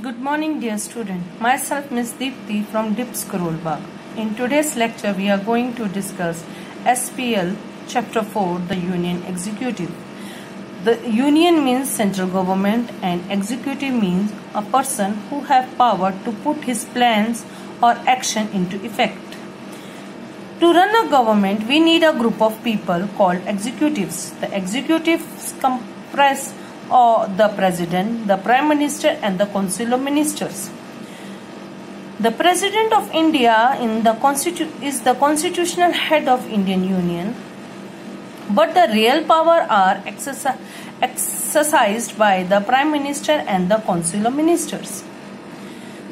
Good morning, dear student. Myself, Ms. Deepthi from DIPS Karolbagh. In today's lecture, we are going to discuss SPL Chapter 4, the Union Executive. The union means central government and executive means a person who have power to put his plans or action into effect. To run a government, we need a group of people called executives. The executives comprise the president, the prime minister and the council of ministers. The president of India is the constitutional head of Indian Union, but the real power are exercised by the prime minister and the council of ministers.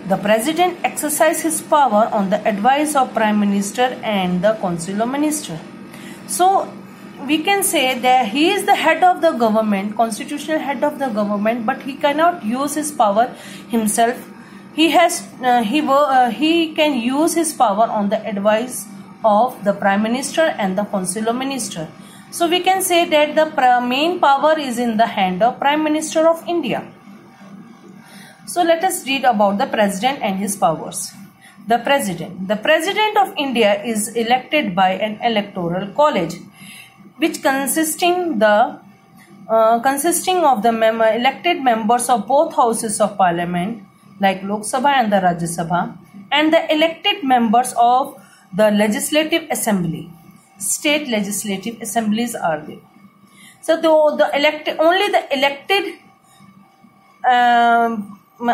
The president exercises his power on the advice of prime minister and the council of minister. So we can say that he is the head of the government, constitutional head of the government, but he cannot use his power himself. He can use his power on the advice of the prime minister and the council of minister. So we can say that the main power is in the hand of Prime Minister of India. So let us read about the president and his powers. The president of India is elected by an electoral college, which consisting of the elected members of both houses of parliament, like Lok Sabha and the Rajya Sabha, and the elected members of the legislative assembly. State legislative assemblies are there. So only the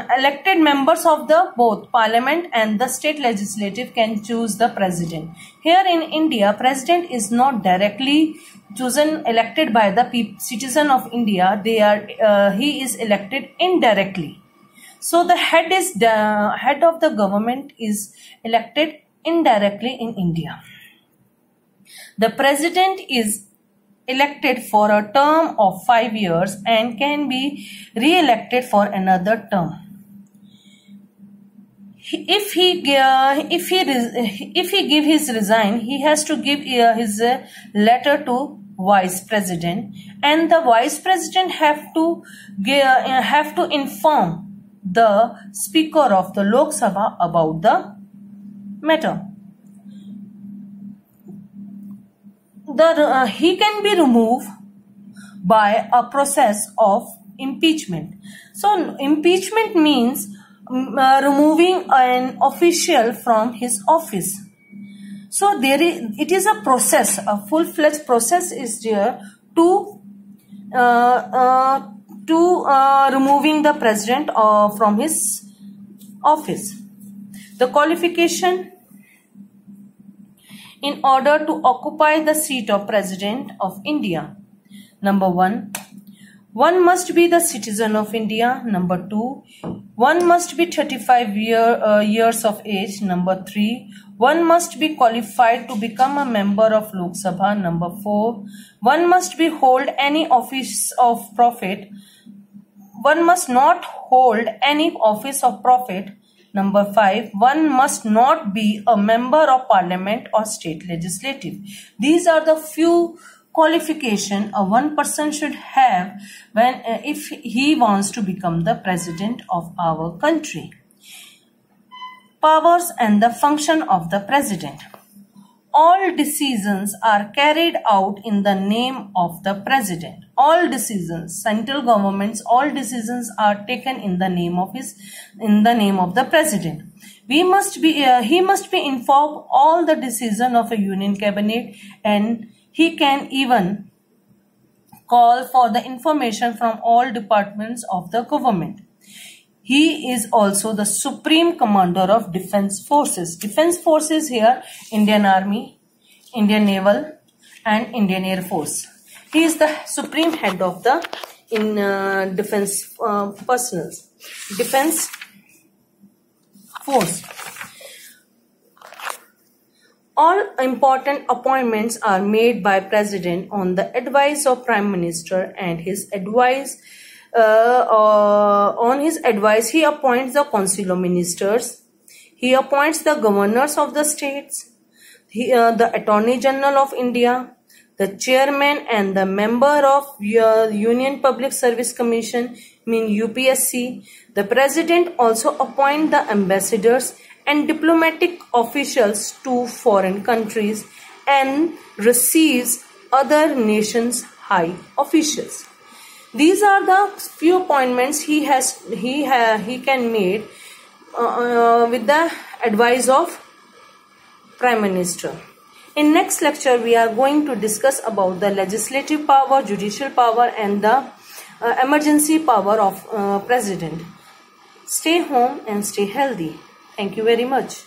elected members of the both parliament and the state legislative can choose the president. Here in India, president is not directly elected by the citizen of India. He is elected indirectly. So the head of the government is elected indirectly in India. The president is elected for a term of 5 years and can be re-elected for another term. If he give his resign, he has to give his letter to vice president, and the vice president have to inform the speaker of the Lok Sabha about the matter. He can be removed by a process of impeachment. So impeachment means removing an official from his office. So it is a process, a full-fledged process is there to removing the president from his office. The qualification in order to occupy the seat of President of India. Number 1, one must be the citizen of India. Number 2, one must be 35 years of age. Number 3, one must be qualified to become a member of Lok Sabha. Number 4, one must be hold any office of profit. One must not hold any office of profit. Number 5, one must not be a member of parliament or state legislative. These are the few qualifications a one person should have if he wants to become the president of our country. Powers and the function of the president. All decisions are carried out in the name of the president. All decisions, central governments, all decisions are taken in the name of the president. He must be informed all the decision of a union cabinet, and he can even call for the information from all departments of the government. He is also the supreme commander of defense forces. Defense forces here, Indian Army, Indian Naval and Indian Air Force. He is the supreme head of the defense defense force. All important appointments are made by President on the advice of Prime Minister, and his advice. On his advice, he appoints the council of ministers. He appoints the governors of the states, the Attorney General of India, the chairman and the member of Union Public Service Commission, mean UPSC. The president also appoint the ambassadors and diplomatic officials to foreign countries and receives other nations' high officials. These are the few appointments he can make with the advice of Prime Minister. In next lecture, we are going to discuss about the legislative power, judicial power, and the emergency power of President. Stay home and stay healthy. Thank you very much.